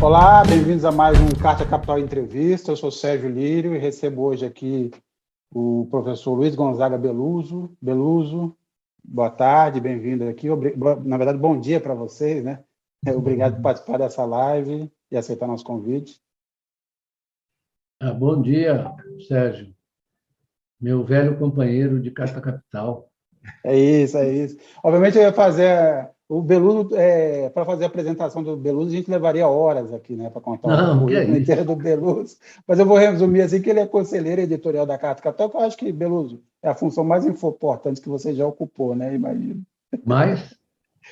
Olá, bem-vindos a mais um Carta Capital Entrevista. Eu sou Sérgio Lírio e recebo hoje aqui o professor Luiz Gonzaga Beluso. Beluso, boa tarde, bem-vindo aqui. Na verdade, bom dia para vocês, né? Obrigado por participar dessa live e aceitar nosso convite. Bom dia, Sérgio, meu velho companheiro de Carta Capital. É isso, é isso. Obviamente, eu ia fazer o Beluso, para fazer a apresentação do Beluso, a gente levaria horas aqui, né, para contar o currículo inteiro do Beluso. Mas eu vou resumir assim, que ele é conselheiro editorial da Carta Capital, que eu acho que, Beluso, é a função mais importante que você já ocupou, né? Imagino. Mais?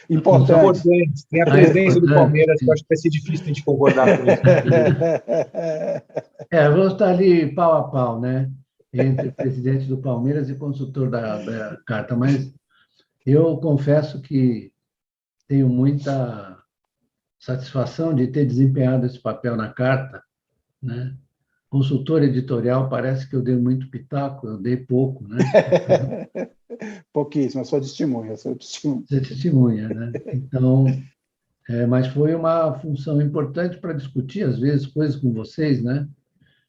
Importante. Tem a presidência do Palmeiras, que eu acho que vai ser difícil a gente concordar com isso. Vou estar ali pau a pau, né? Entre presidente do Palmeiras e consultor da Carta, mas eu confesso que tenho muita satisfação de ter desempenhado esse papel na Carta, né? Consultor editorial, parece que eu dei muito pitaco, eu dei pouco, né? Pouquíssimo, eu sou testemunha. Você testemunha, né? Então, mas foi uma função importante para discutir, às vezes, coisas com vocês, né?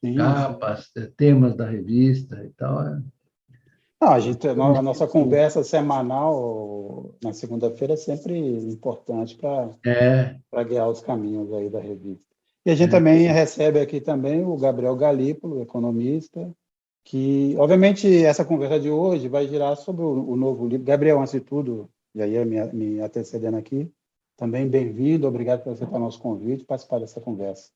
Sim, Capas, temas da revista e tal. Não, a nossa conversa semanal na segunda-feira é sempre importante para guiar os caminhos aí da revista. E a gente também recebe aqui também o Gabriel Galípolo, economista, que, obviamente, essa conversa de hoje vai girar sobre o novo livro. Gabriel, antes de tudo, e aí me antecedendo aqui, também bem-vindo, obrigado por aceitar nosso convite e participar dessa conversa.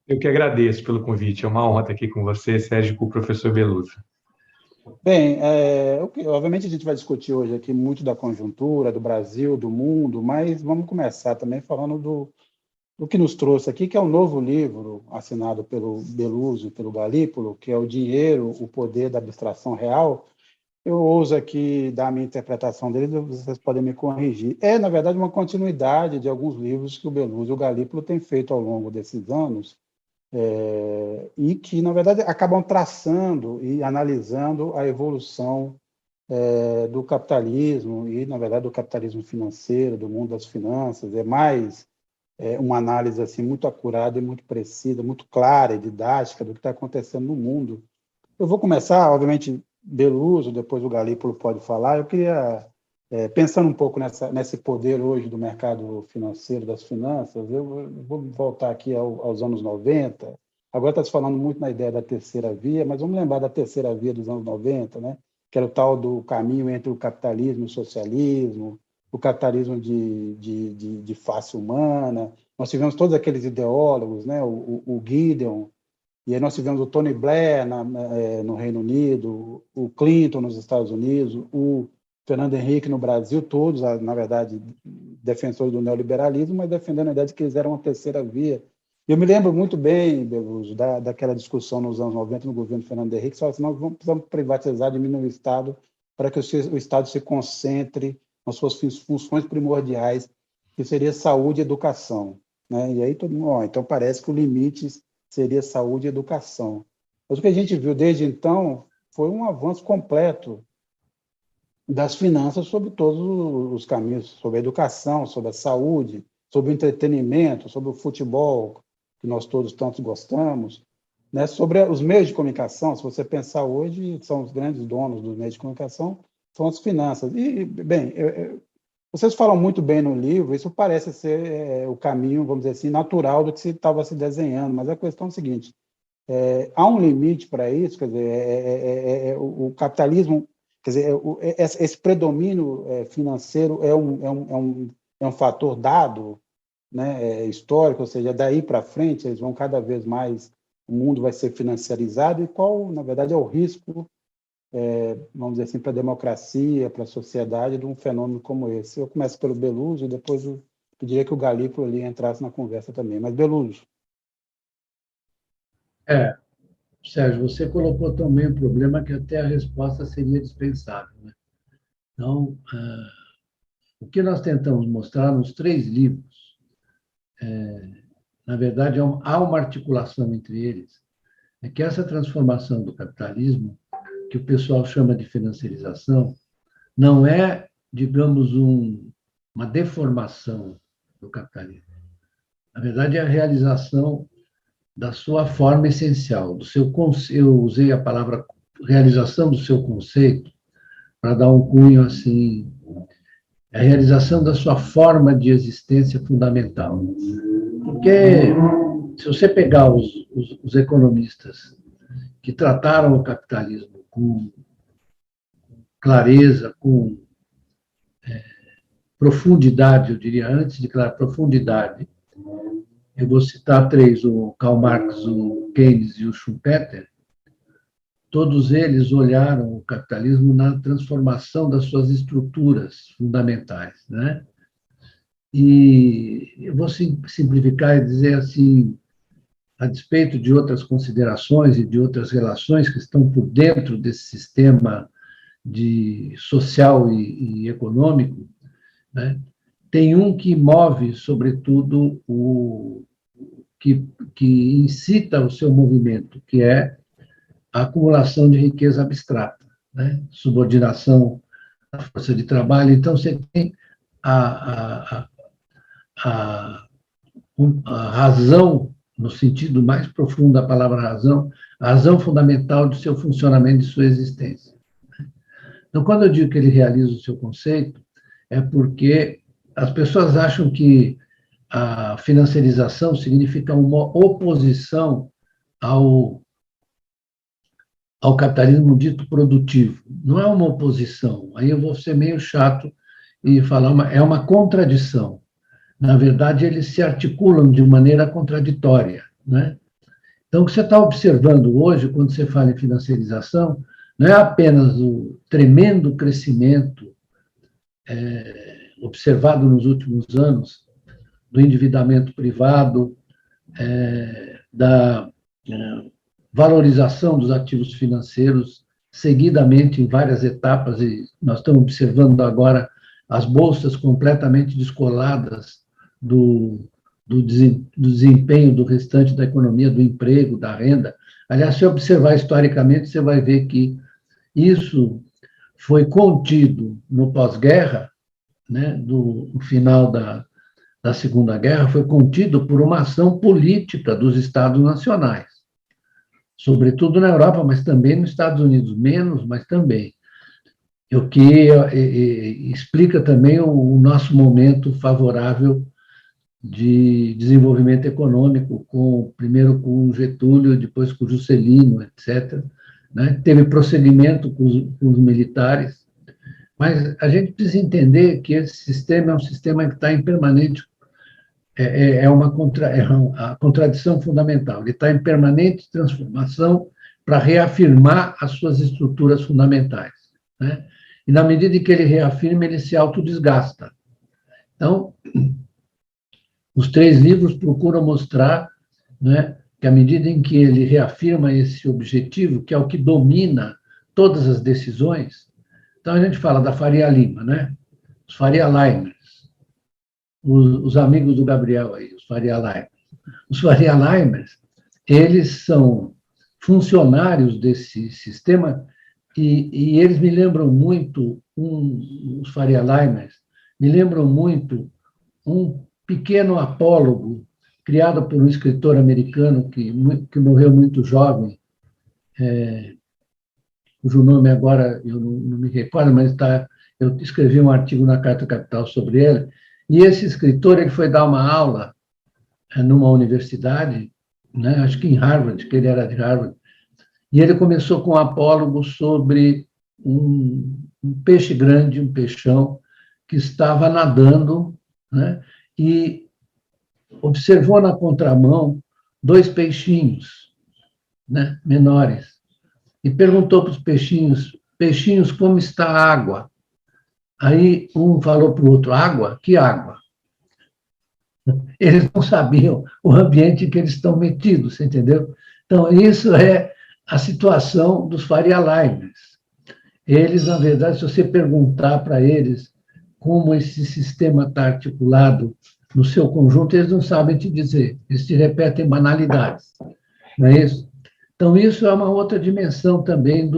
Eu que agradeço pelo convite, é uma honra estar aqui com você, Sérgio, com o professor Beluso. Bem, obviamente a gente vai discutir hoje aqui muito da conjuntura, do Brasil, do mundo, mas vamos começar também falando do que nos trouxe aqui, que é o novo livro assinado pelo Beluso e pelo Galípolo, que é O Dinheiro, o Poder da Abstração Real. Eu ouso aqui dar a minha interpretação dele, vocês podem me corrigir. É, na verdade, uma continuidade de alguns livros que o Beluso e o Galípolo têm feito ao longo desses anos, e que, na verdade, acabam traçando e analisando a evolução do capitalismo e, na verdade, do capitalismo financeiro, do mundo das finanças. É mais uma análise assim, muito acurada e muito precisa, muito clara e didática do que está acontecendo no mundo. Eu vou começar, obviamente, Beluso, depois o Galípolo pode falar. Eu queria, pensando um pouco nesse poder hoje do mercado financeiro, das finanças, eu vou voltar aqui aos anos 90. Agora está se falando muito na ideia da terceira via, mas vamos lembrar da terceira via dos anos 90, né? Que era o tal do caminho entre o capitalismo e o socialismo, o capitalismo de face humana. Nós tivemos todos aqueles ideólogos, né? O Gideon, e aí nós tivemos o Tony Blair no Reino Unido, o Clinton nos Estados Unidos, o Fernando Henrique no Brasil, todos, na verdade, defensores do neoliberalismo, mas defendendo a ideia de que eles eram uma terceira via. Eu me lembro muito bem, Beluso, daquela discussão nos anos 90 no governo Fernando Henrique, que falava assim, nós precisamos privatizar, diminuir o Estado, para que o Estado se concentre nas suas funções primordiais, que seria saúde e educação. Né? E aí todo mundo, então parece que o limite seria saúde e educação. Mas o que a gente viu desde então foi um avanço completo das finanças sobre todos os caminhos, sobre a educação, sobre a saúde, sobre o entretenimento, sobre o futebol, que nós todos tanto gostamos, né? Sobre os meios de comunicação. Se você pensar hoje, são os grandes donos dos meios de comunicação, são as finanças. E, bem, vocês falam muito bem no livro, isso parece ser o caminho, vamos dizer assim, natural do que se estava se desenhando, mas a questão é a seguinte, há um limite para isso, quer dizer, o capitalismo, quer dizer, esse predomínio financeiro é um fator dado, né, histórico, ou seja, daí para frente eles vão cada vez mais, o mundo vai ser financiarizado, e qual, na verdade, é o risco, vamos dizer assim, para a democracia, para a sociedade, de um fenômeno como esse. Eu começo pelo Beluso e depois eu pediria que o Galípolo ali entrasse na conversa também. Mas, Beluso. Sérgio, você colocou também um problema que até a resposta seria dispensável, né? Então, o que nós tentamos mostrar nos 3 livros, na verdade, há uma articulação entre eles, é que essa transformação do capitalismo, que o pessoal chama de financiarização, não é, digamos, uma deformação do capitalismo. Na verdade, é a realização da sua forma essencial, do seu eu usei a palavra realização do seu conceito para dar um cunho assim, é a realização da sua forma de existência fundamental. Porque se você pegar os economistas que trataram o capitalismo com clareza, com profundidade, eu diria, antes de claro, profundidade, eu vou citar três, o Karl Marx, o Keynes e o Schumpeter, todos eles olharam o capitalismo na transformação das suas estruturas fundamentais, né? E eu vou simplificar e dizer assim, a despeito de outras considerações e de outras relações que estão por dentro desse sistema social e econômico, né? Tem um que move, sobretudo, que incita o seu movimento, que é a acumulação de riqueza abstrata, né? Subordinação à força de trabalho. Então, você tem a razão, no sentido mais profundo da palavra razão, a razão fundamental do seu funcionamento e de sua existência. Então, quando eu digo que ele realiza o seu conceito, é porque as pessoas acham que a financiarização significa uma oposição ao capitalismo dito produtivo. Não é uma oposição. Aí eu vou ser meio chato e falar, é uma contradição. Na verdade, eles se articulam de maneira contraditória, né? Então, o que você está observando hoje, quando você fala em financiarização, não é apenas o tremendo crescimento observado nos últimos anos do endividamento privado, da valorização dos ativos financeiros seguidamente em várias etapas, e nós estamos observando agora as bolsas completamente descoladas do desempenho do restante da economia, do emprego, da renda. Aliás, se observar historicamente, você vai ver que isso foi contido no pós-guerra, né, no final da Segunda Guerra, foi contido por uma ação política dos Estados nacionais, sobretudo na Europa, mas também nos Estados Unidos, menos, mas também. O que explica também o nosso momento favorável de desenvolvimento econômico, primeiro com Getúlio, depois com Juscelino, etc., né? Teve prosseguimento com os militares, mas a gente precisa entender que esse sistema é um sistema que está em permanente, a contradição fundamental, ele está em permanente transformação para reafirmar as suas estruturas fundamentais, né? E na medida em que ele reafirma, ele se autodesgasta. Então, os três livros procuram mostrar, né, que à medida em que ele reafirma esse objetivo, que é o que domina todas as decisões, então a gente fala da Faria Lima, né? Os Faria Limers, os amigos do Gabriel aí, os Faria Limers. Os Faria Limers, eles são funcionários desse sistema e eles me lembram muito, os Faria Limers, me lembram muito um pequeno apólogo criado por um escritor americano que morreu muito jovem, cujo nome agora eu não me recordo, mas eu escrevi um artigo na Carta Capital sobre ele, e esse escritor ele foi dar uma aula numa universidade, né, acho que em Harvard, que ele era de Harvard, e ele começou com um apólogo sobre um peixe grande, um peixão, que estava nadando, né, e observou na contramão dois peixinhos, né, menores, e perguntou para os peixinhos, como está a água? Aí um falou para o outro, água? Que água? Eles não sabiam o ambiente em que eles estão metidos, entendeu? Então, isso é a situação dos Faria Limers. Eles, na verdade, se você perguntar para eles como esse sistema está articulado no seu conjunto, eles não sabem te dizer, eles te repetem banalidades, não é isso? Então, isso é uma outra dimensão também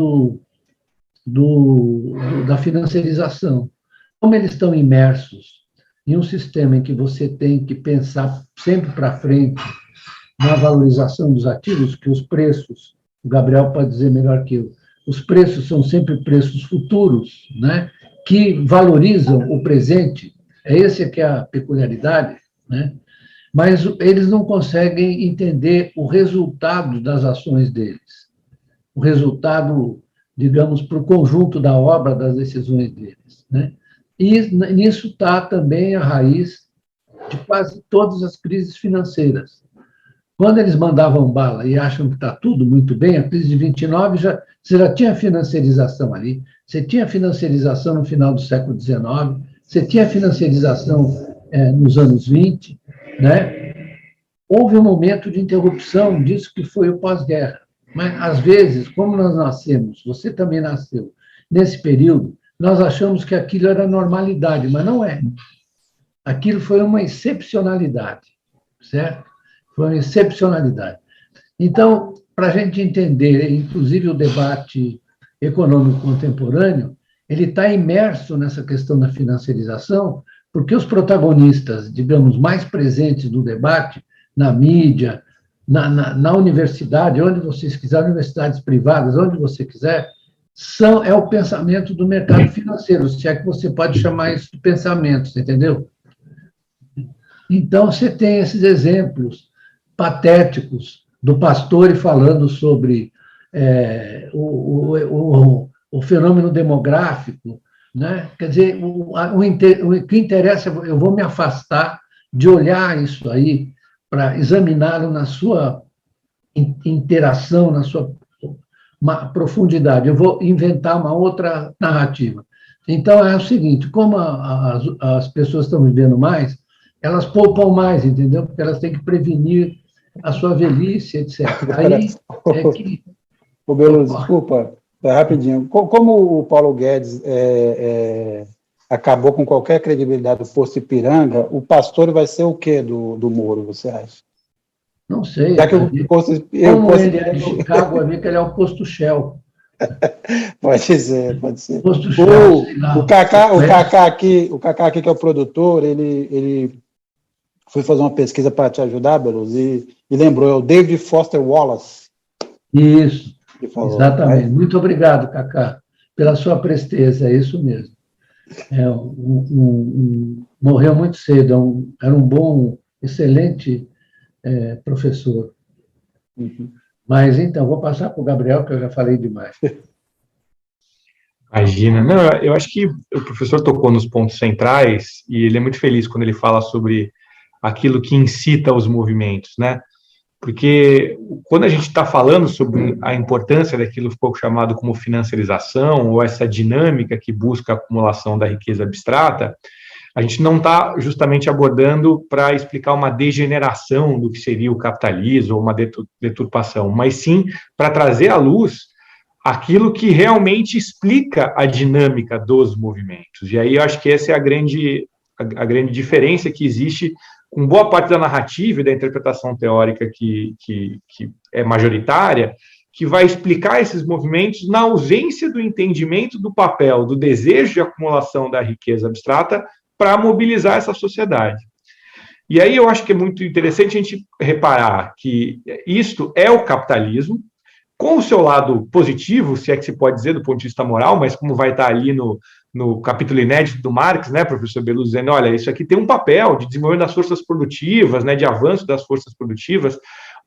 da financiarização. Como eles estão imersos em um sistema em que você tem que pensar sempre para frente na valorização dos ativos, que os preços, o Gabriel pode dizer melhor que eu, os preços são sempre preços futuros, né, que valorizam o presente, essa que é a peculiaridade, né, mas eles não conseguem entender o resultado das ações deles, o resultado, digamos, para o conjunto da obra, das decisões deles, né? E nisso está também a raiz de quase todas as crises financeiras. Quando eles mandavam bala e acham que está tudo muito bem, a crise de 29, você já tinha financiarização ali, você tinha financiarização no final do século XIX, você tinha financiarização nos anos 20, né? Houve um momento de interrupção disso que foi o pós-guerra. Mas, às vezes, como nós nascemos, você também nasceu, nesse período, nós achamos que aquilo era normalidade, mas não é. Aquilo foi uma excepcionalidade, certo? Foi uma excepcionalidade. Então, para a gente entender, inclusive, o debate econômico contemporâneo, ele está imerso nessa questão da financiarização, porque os protagonistas, digamos, mais presentes no debate, na mídia, na universidade, onde vocês quiserem, universidades privadas, onde você quiser, é o pensamento do mercado financeiro, se é que você pode chamar isso de pensamento, você entendeu? Então, você tem esses exemplos patéticos do Pastore falando sobre o fenômeno demográfico, né? Quer dizer, o que interessa, eu vou me afastar de olhar isso aí para examiná-lo na sua interação, na sua profundidade. Eu vou inventar uma outra narrativa. Então, é o seguinte, como as pessoas estão vivendo mais, elas poupam mais, entendeu? Porque elas têm que prevenir a sua velhice, etc. Aí é que... Ô, Beluso, desculpa, rapidinho. Como o Paulo Guedes acabou com qualquer credibilidade do posto Ipiranga, o Pastore vai ser o quê do Moro, você acha? Não sei. Já que o posto, como ele é de Chicago, vai ver que ele é o posto Shell. Pode ser, pode ser. Posto Shell, sei lá. O Kaká aqui, que é o produtor, ele foi fazer uma pesquisa para te ajudar, Beluso, e lembrou, é o David Foster Wallace. Isso, exatamente. Muito obrigado, Kaká, pela sua presteza, é isso mesmo. Morreu muito cedo, era um bom, excelente professor. Uhum. Mas, então, vou passar para o Gabriel, que eu já falei demais. Imagina. Não, eu acho que o professor tocou nos pontos centrais e ele é muito feliz quando ele fala sobre aquilo que incita os movimentos, né? Porque quando a gente está falando sobre a importância daquilo que foi chamado como financiarização ou essa dinâmica que busca a acumulação da riqueza abstrata, a gente não está justamente abordando para explicar uma degeneração do que seria o capitalismo ou uma deturpação, mas sim para trazer à luz aquilo que realmente explica a dinâmica dos movimentos. E aí eu acho que essa é a grande diferença que existe com boa parte da narrativa e da interpretação teórica que é majoritária, que vai explicar esses movimentos na ausência do entendimento do papel, do desejo de acumulação da riqueza abstrata para mobilizar essa sociedade. E aí eu acho que é muito interessante a gente reparar que isto é o capitalismo, com o seu lado positivo, se é que se pode dizer do ponto de vista moral, mas como vai estar ali no capítulo inédito do Marx, né, professor Beluso, dizendo, olha, isso aqui tem um papel de desenvolvimento das forças produtivas, né, de avanço das forças produtivas,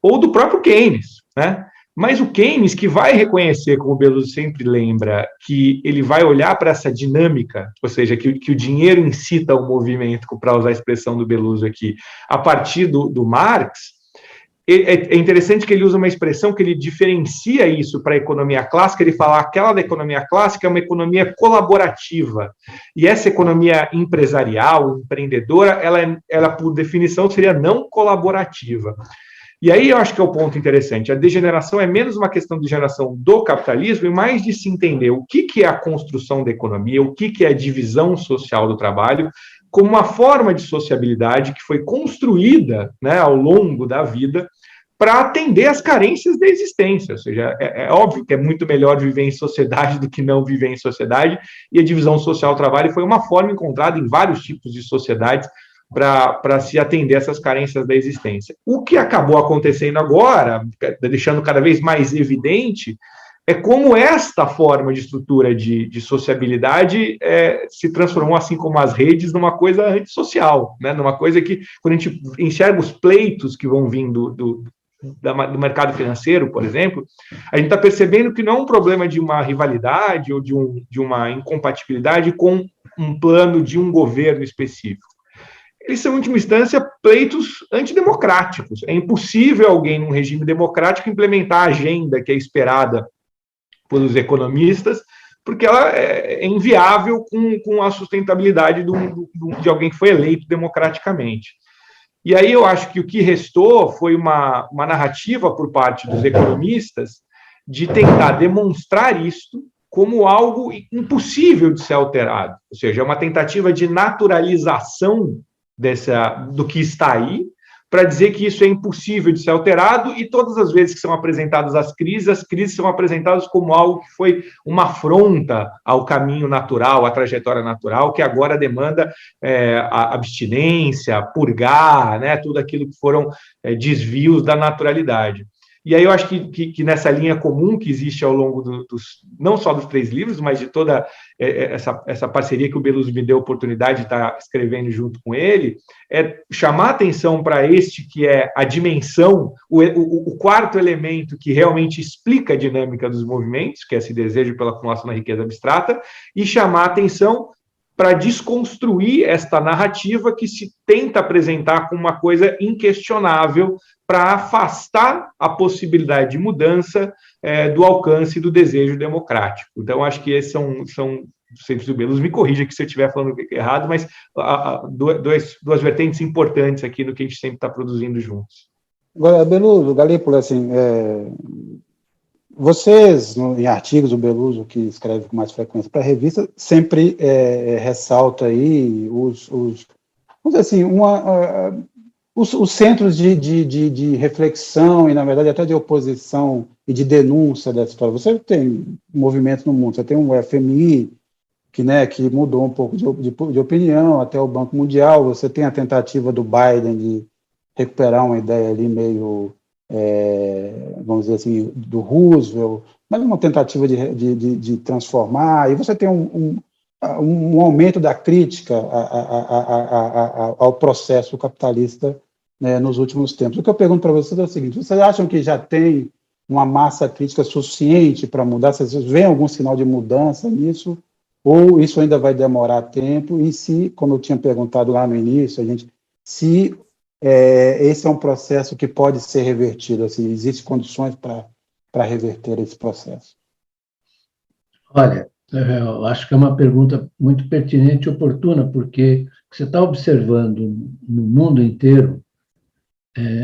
ou do próprio Keynes, né? Mas o Keynes, que vai reconhecer, como o Beluso sempre lembra, que ele vai olhar para essa dinâmica, ou seja, que o dinheiro incita o movimento, para usar a expressão do Beluso aqui, a partir do Marx. É interessante que ele usa uma expressão que ele diferencia isso para a economia clássica, ele fala que aquela da economia clássica é uma economia colaborativa, e essa economia empresarial, empreendedora, ela por definição seria não colaborativa. E aí eu acho que é o ponto interessante, a degeneração é menos uma questão de degeneração do capitalismo e mais de se entender o que é a construção da economia, o que é a divisão social do trabalho, como uma forma de sociabilidade que foi construída, né, ao longo da vida para atender às carências da existência. Ou seja, é óbvio que é muito melhor viver em sociedade do que não viver em sociedade, e a divisão social-trabalho foi uma forma encontrada em vários tipos de sociedades para se atender a essas carências da existência. O que acabou acontecendo agora, deixando cada vez mais evidente, é como esta forma de estrutura de sociabilidade se transformou, assim como as redes, numa coisa antissocial, né? Numa coisa que, quando a gente enxerga os pleitos que vão vindo do mercado financeiro, por exemplo, a gente está percebendo que não é um problema de uma rivalidade ou de uma incompatibilidade com um plano de um governo específico. Eles são, em última instância, pleitos antidemocráticos. É impossível alguém, num regime democrático, implementar a agenda que é esperada pelos economistas, porque ela é inviável com a sustentabilidade de alguém que foi eleito democraticamente. E aí eu acho que o que restou foi uma narrativa por parte dos economistas de tentar demonstrar isto como algo impossível de ser alterado, ou seja, é uma tentativa de naturalização do que está aí, para dizer que isso é impossível de ser alterado, e todas as vezes que são apresentadas as crises são apresentadas como algo que foi uma afronta ao caminho natural, à trajetória natural, que agora demanda a abstinência, purgar, né, tudo aquilo que foram desvios da naturalidade. E aí eu acho que nessa linha comum que existe ao longo não só dos 3 livros, mas de toda essa parceria que o Beloso me deu a oportunidade de estar escrevendo junto com ele, é chamar atenção para este que é a dimensão, o quarto elemento que realmente explica a dinâmica dos movimentos, que é esse desejo pela acumulação da riqueza abstrata, e chamar atenção para desconstruir esta narrativa que se tenta apresentar como uma coisa inquestionável, para afastar a possibilidade de mudança do alcance do desejo democrático. Então, acho que esses são do Beloso, me corrija aqui se eu estiver falando errado, mas duas vertentes importantes aqui no que a gente sempre está produzindo juntos. Agora, Beloso, Galípolo, assim, vocês, em artigos, o Beloso, que escreve com mais frequência para a revista, sempre ressalta aí vamos dizer assim, os centros de reflexão e, na verdade, até de oposição e de denúncia dessa história. Você tem movimentos no mundo, você tem o FMI, que mudou um pouco de opinião, até o Banco Mundial, você tem a tentativa do Biden de recuperar uma ideia ali meio, vamos dizer assim, do Roosevelt, mas uma tentativa de transformar, e você tem um aumento da crítica ao processo capitalista, né, nos últimos tempos. O que eu pergunto para vocês é o seguinte: vocês acham que já tem uma massa crítica suficiente para mudar? Vocês veem algum sinal de mudança nisso? Ou isso ainda vai demorar tempo? E se, como eu tinha perguntado lá no início, se esse é um processo que pode ser revertido, assim, existem condições para reverter esse processo? Olha, eu acho que é uma pergunta muito pertinente e oportuna, porque você está observando no mundo inteiro,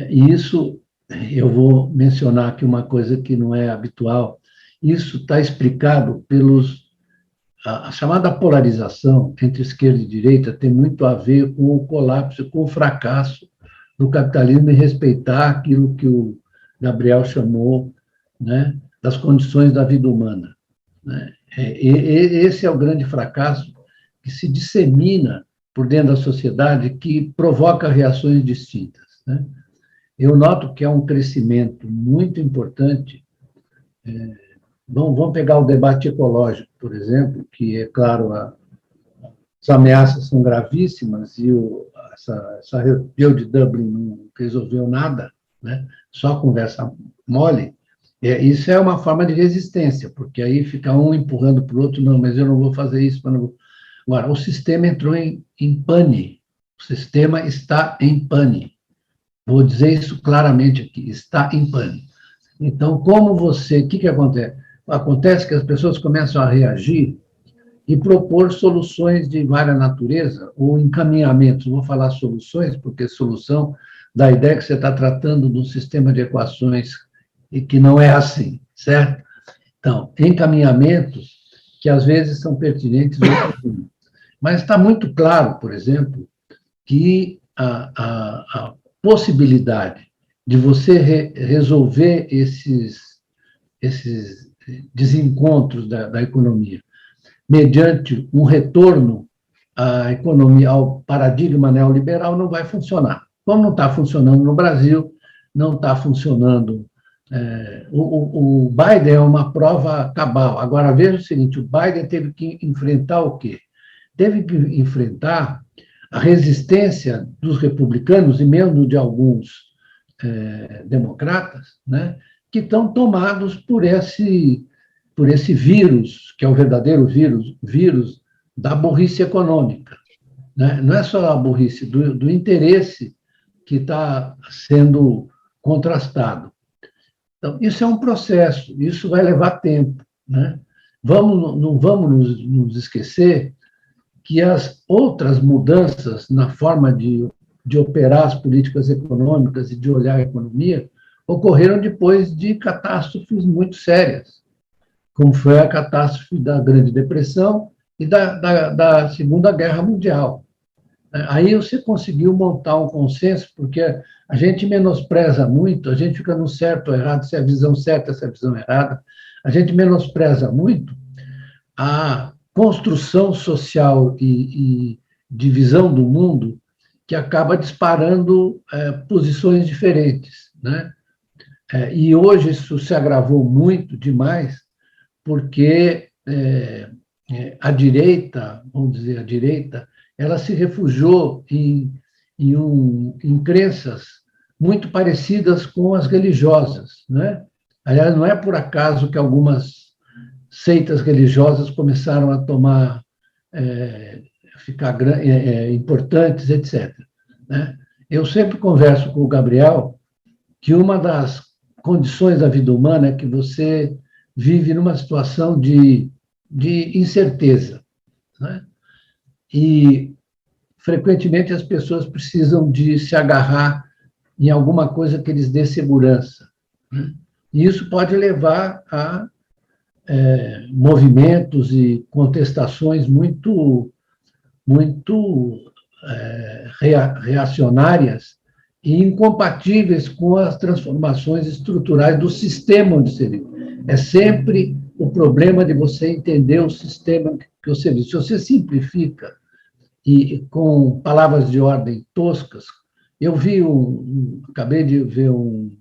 e isso, eu vou mencionar aqui uma coisa que não é habitual, isso está explicado a chamada polarização entre esquerda e direita tem muito a ver com o colapso, com o fracasso do capitalismo em respeitar aquilo que o Gabriel chamou, né, das condições da vida humana, né? Esse é o grande fracasso que se dissemina por dentro da sociedade, que provoca reações distintas, né? Eu noto que há um crescimento muito importante. Vamos pegar o debate ecológico, por exemplo, que, é claro, as ameaças são gravíssimas e essa reunião de Dublin não resolveu nada, né? Só conversa mole. Isso é uma forma de resistência, porque aí fica um empurrando para o outro, não, mas eu não vou fazer isso. Mas não vou. Agora, o sistema entrou em pane, o sistema está em pane. Vou dizer isso claramente aqui, está em pane. Então, o que acontece? Acontece que as pessoas começam a reagir e propor soluções de várias natureza, ou encaminhamentos. Vou falar soluções, porque solução dá a ideia que você está tratando de um sistema de equações e que não é assim, certo? Então, encaminhamentos que às vezes são pertinentes, mas está muito claro, por exemplo, que a possibilidade de você resolver esses desencontros da economia, mediante um retorno à economia, ao paradigma neoliberal, não vai funcionar. Como não está funcionando no Brasil, não está funcionando. O Biden é uma prova cabal. Agora, veja o seguinte: o Biden teve que enfrentar o quê? Teve que enfrentar a resistência dos republicanos e mesmo de alguns democratas, né, que estão tomados por esse vírus, que é o verdadeiro vírus da burrice econômica. Né? Não é só a burrice, do interesse que está sendo contrastado. Então, isso é um processo, isso vai levar tempo. Né? Não vamos nos esquecer que as outras mudanças na forma de operar as políticas econômicas e de olhar a economia ocorreram depois de catástrofes muito sérias, como foi a catástrofe da Grande Depressão e da Segunda Guerra Mundial. Aí você conseguiu montar um consenso, porque a gente menospreza muito, a gente fica no certo ou errado, se é a visão certa, se é a visão errada, a gente menospreza muito a construção social e de visão do mundo que acaba disparando posições diferentes, né? E hoje isso se agravou muito demais, porque a direita, vamos dizer, a direita, ela se refugiou em crenças muito parecidas com as religiosas, né? Aliás, não é por acaso que algumas seitas religiosas começaram a ficar importantes, etc. Né? Eu sempre converso com o Gabriel que uma das condições da vida humana é que você vive numa situação de incerteza. Né? E, frequentemente, as pessoas precisam de se agarrar em alguma coisa que lhes dê segurança. Né? E isso pode levar a movimentos e contestações muito reacionárias e incompatíveis com as transformações estruturais do sistema onde você vive. É sempre o problema de você entender o sistema que você vive. Se você simplifica e com palavras de ordem toscas, eu acabei de ver um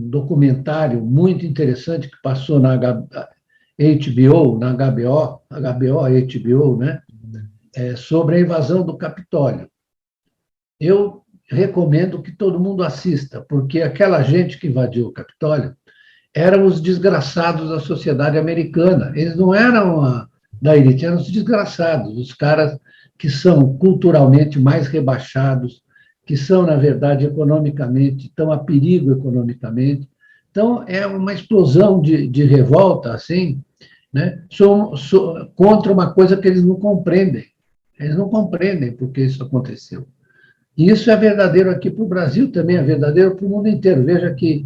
documentário muito interessante que passou na HBO, né? Sobre a invasão do Capitólio. Eu recomendo que todo mundo assista, porque aquela gente que invadiu o Capitólio eram os desgraçados da sociedade americana. Eles não eram da elite, eram os desgraçados, os caras que são culturalmente mais rebaixados, que são, na verdade, economicamente, estão a perigo economicamente. Então, é uma explosão de revolta, assim, né, contra uma coisa que eles não compreendem. Eles não compreendem por que isso aconteceu. E isso é verdadeiro aqui para o Brasil, também é verdadeiro para o mundo inteiro. Veja que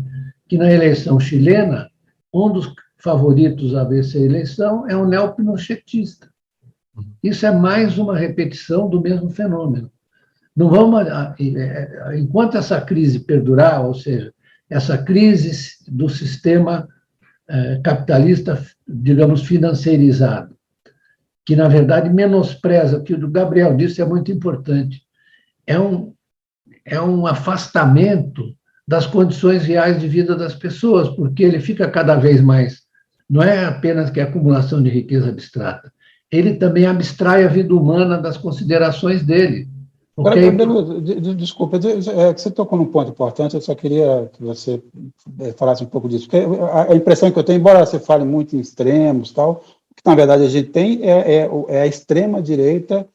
na eleição chilena, um dos favoritos a vencer a eleição é um neopinochetista. Isso é mais uma repetição do mesmo fenômeno. Não vamos, enquanto essa crise perdurar, ou seja, essa crise do sistema capitalista, digamos, financeirizado, que, na verdade, menospreza, o que o Gabriel disse é muito importante, é um afastamento das condições reais de vida das pessoas, porque ele fica cada vez mais, não é apenas que a acumulação de riqueza abstrata, ele também abstrai a vida humana das considerações dele. Okay? Desculpa, que você tocou num ponto importante, eu só queria que você falasse um pouco disso, porque a impressão que eu tenho, embora você fale muito em extremos, tal, o que na verdade a gente tem é a extrema-direita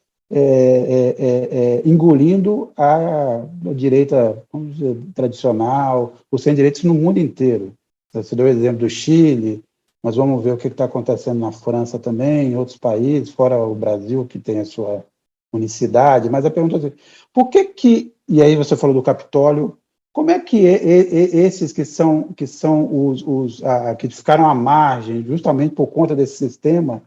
engolindo a direita, vamos dizer, tradicional, os sem-direitos no mundo inteiro. Você deu o exemplo do Chile, mas vamos ver o que está acontecendo na França também, em outros países, fora o Brasil, que tem a sua unicidade, mas a pergunta é, por que, e aí você falou do Capitólio, como é que esses que são os que ficaram à margem, justamente por conta desse sistema,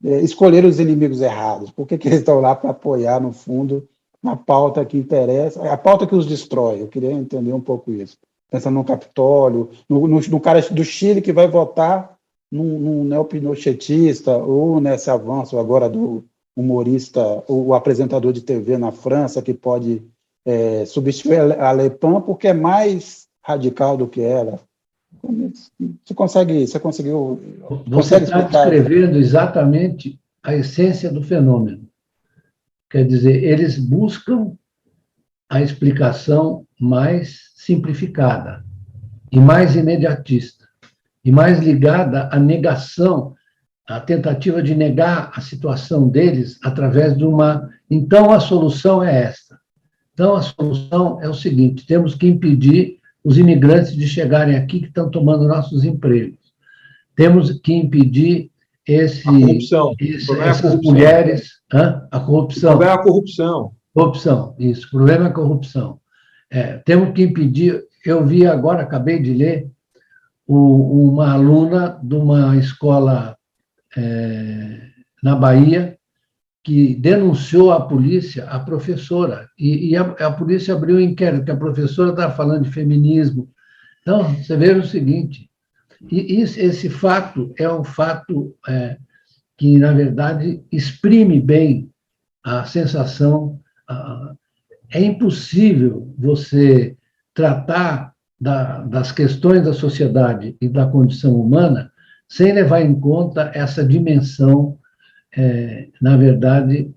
escolheram os inimigos errados? Por que eles estão lá para apoiar, no fundo, na pauta que interessa, a pauta que os destrói. Eu queria entender um pouco isso. Pensando no Capitólio, no cara do Chile que vai votar num neopinochetista, ou nesse avanço agora do humorista, o apresentador de TV na França, que pode substituir a Le Pen porque é mais radical do que ela. Você conseguiu... Você está descrevendo exatamente a essência do fenômeno. Quer dizer, eles buscam a explicação mais simplificada e mais imediatista, e mais ligada à negação, à tentativa de negar a situação deles através de uma... Então, a solução é esta. Então, a solução é o seguinte: temos que impedir os imigrantes de chegarem aqui que estão tomando nossos empregos. Temos que impedir a corrupção. Essas mulheres... A corrupção. O problema é a corrupção. Corrupção, isso. O problema é a corrupção. Temos que impedir... Eu vi agora, acabei de ler, uma aluna de uma escola na Bahia que denunciou à polícia a professora, e a polícia abriu um inquérito, que a professora estava falando de feminismo. Então, você veja o seguinte, esse fato é um fato que, na verdade, exprime bem a sensação. É impossível você tratar das questões da sociedade e da condição humana sem levar em conta essa dimensão, na verdade,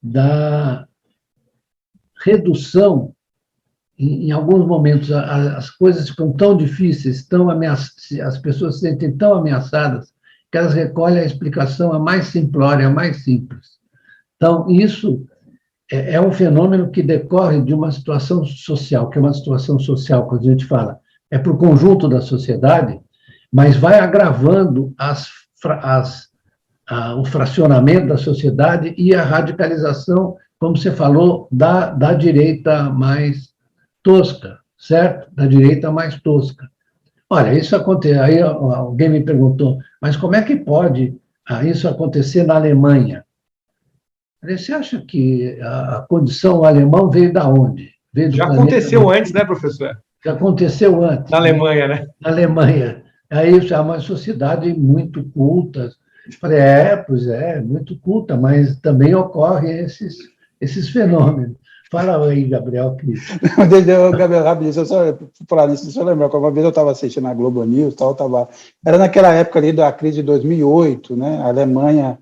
da redução. Em alguns momentos, as coisas ficam tão difíceis, as pessoas se sentem tão ameaçadas, que elas recolhem a explicação a mais simplória, a mais simples. Então, isso é um fenômeno que decorre de uma situação social, que é uma situação social, quando a gente fala, é para o conjunto da sociedade, mas vai agravando o fracionamento da sociedade e a radicalização, como você falou, da direita mais tosca, certo? Da direita mais tosca. Olha, isso acontece. Aí alguém me perguntou, mas como é que pode isso acontecer na Alemanha? Você acha que a condição alemã veio da onde? Veio do Já aconteceu antes, né, professor? Já aconteceu antes. Na Alemanha, né? Na Alemanha. Aí é uma sociedade muito culta. Eu falei, pois é, muito culta, mas também ocorrem esses fenômenos. Fala aí, Gabriel. Gabriel, rapidinho, eu só falar nisso, deixa eu lembrar que uma vez eu estava assistindo a Globo News, era naquela época ali da crise de 2008, né? A Alemanha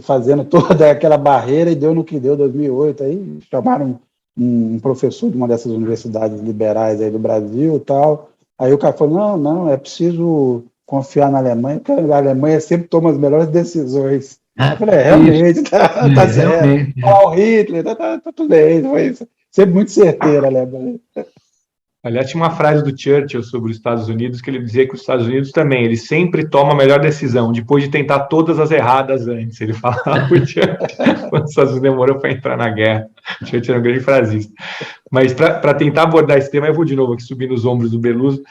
fazendo toda aquela barreira e deu no que deu 2008, aí chamaram um professor de uma dessas universidades liberais aí do Brasil e tal, aí o cara falou, não, é preciso confiar na Alemanha, porque a Alemanha sempre toma as melhores decisões. Eu falei, realmente, tá certo, o Hitler, tá tudo bem, foi isso. Sempre muito certeiro a Alemanha. Aliás, tinha uma frase do Churchill sobre os Estados Unidos, que ele dizia que os Estados Unidos também, ele sempre toma a melhor decisão, depois de tentar todas as erradas antes. Ele falava quando os Estados Unidos demorou para entrar na guerra. O Churchill era um grande frasista. Mas para tentar abordar esse tema, eu vou de novo aqui subir nos ombros do Beluso,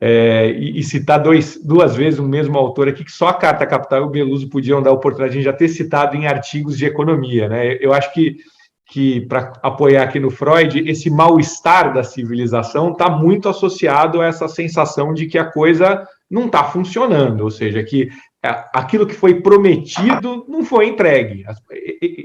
e citar duas vezes o mesmo autor aqui, que só a Carta Capital e o Beluso podiam dar a oportunidade de já ter citado em artigos de economia, né? Eu acho que para apoiar aqui no Freud, esse mal-estar da civilização está muito associado a essa sensação de que a coisa não está funcionando, ou seja, que aquilo que foi prometido não foi entregue.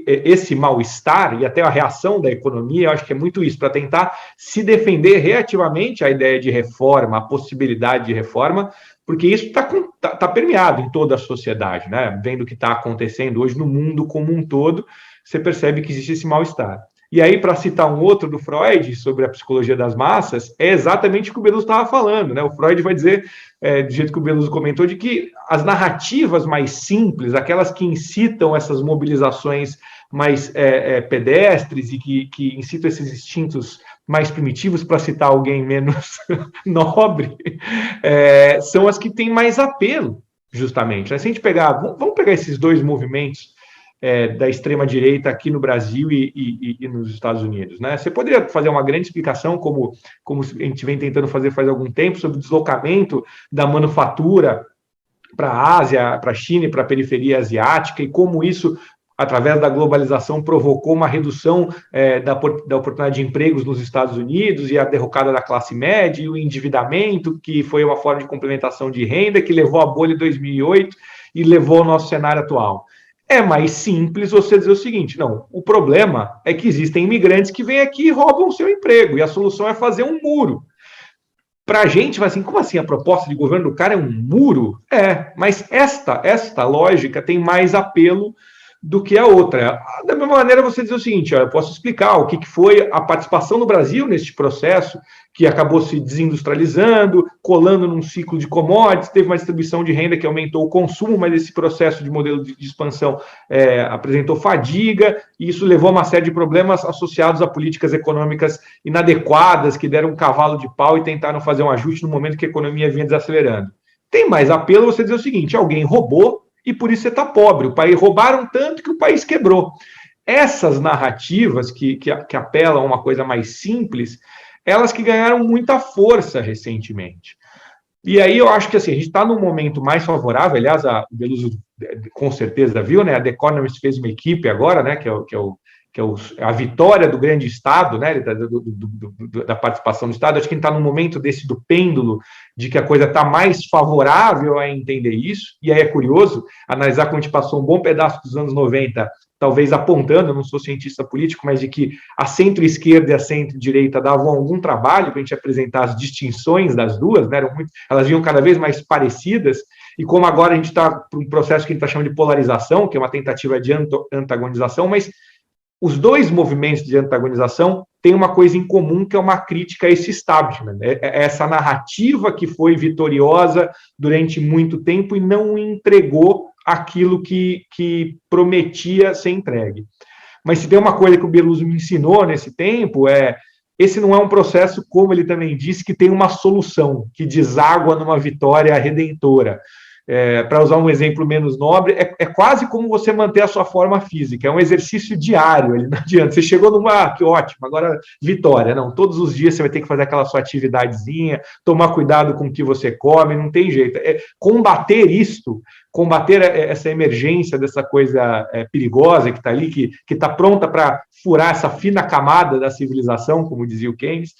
Esse mal-estar e até a reação da economia, eu acho que é muito isso, para tentar se defender relativamente à ideia de reforma, à possibilidade de reforma, porque isso está permeado em toda a sociedade, né? Vendo o que está acontecendo hoje no mundo como um todo, você percebe que existe esse mal-estar. E aí, para citar um outro do Freud, sobre a psicologia das massas, é exatamente o que o Beluso estava falando, né? O Freud vai dizer, do jeito que o Beluso comentou, de que as narrativas mais simples, aquelas que incitam essas mobilizações mais pedestres e que incitam esses instintos mais primitivos, para citar alguém menos nobre, são as que têm mais apelo, justamente. Se a gente vamos pegar esses dois movimentos da extrema-direita aqui no Brasil e nos Estados Unidos, né? Você poderia fazer uma grande explicação, como a gente vem tentando fazer faz algum tempo, sobre o deslocamento da manufatura para a Ásia, para a China e para a periferia asiática, e como isso através da globalização, provocou uma redução da oportunidade de empregos nos Estados Unidos e a derrocada da classe média e o endividamento, que foi uma forma de complementação de renda, que levou à bolha de 2008 e levou ao nosso cenário atual. É mais simples você dizer o seguinte, não, o problema é que existem imigrantes que vêm aqui e roubam o seu emprego, e a solução é fazer um muro. Para a gente, vai assim, como assim a proposta de governo do cara é um muro? Mas esta lógica tem mais apelo do que a outra. Da mesma maneira, você diz o seguinte, eu posso explicar o que foi a participação do Brasil neste processo, que acabou se desindustrializando, colando num ciclo de commodities, teve uma distribuição de renda que aumentou o consumo, mas esse processo de modelo de expansão apresentou fadiga, e isso levou a uma série de problemas associados a políticas econômicas inadequadas, que deram um cavalo de pau e tentaram fazer um ajuste no momento que a economia vinha desacelerando. Tem mais apelo você dizer o seguinte, alguém roubou, e por isso você está pobre. O país roubaram tanto que o país quebrou. Essas narrativas que apelam a uma coisa mais simples, elas que ganharam muita força recentemente. E aí eu acho que assim, a gente está num momento mais favorável, aliás, o Beluso com certeza viu, né? A The Economist fez uma equipe agora, né? Que é a vitória do grande Estado, né, da participação do Estado. Acho que a gente está num momento desse do pêndulo, de que a coisa está mais favorável a entender isso, e aí é curioso analisar como a gente passou um bom pedaço dos anos 90, talvez apontando, eu não sou cientista político, mas de que a centro-esquerda e a centro-direita davam algum trabalho para a gente apresentar as distinções das duas, né, elas vinham cada vez mais parecidas, e como agora a gente está para um processo que a gente está chamando de polarização, que é uma tentativa de antagonização, mas os dois movimentos de antagonização têm uma coisa em comum, que é uma crítica a esse establishment, essa narrativa que foi vitoriosa durante muito tempo e não entregou aquilo que prometia ser entregue. Mas se tem uma coisa que o Beluso me ensinou nesse tempo, esse não é um processo, como ele também disse, que tem uma solução, que deságua numa vitória redentora. Para usar um exemplo menos nobre, é quase como você manter a sua forma física, é um exercício diário, ele não adianta, você chegou numa, que ótimo, agora vitória, não, todos os dias você vai ter que fazer aquela sua atividadezinha, tomar cuidado com o que você come, não tem jeito, combater essa emergência dessa coisa perigosa que está ali, que está pronta para furar essa fina camada da civilização, como dizia o Keynes,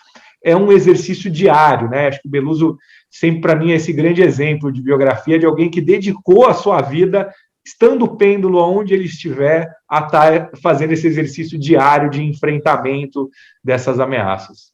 é um exercício diário, né? Acho que o Beluso sempre, para mim, é esse grande exemplo de biografia de alguém que dedicou a sua vida, estando o pêndulo onde ele estiver, a estar fazendo esse exercício diário de enfrentamento dessas ameaças.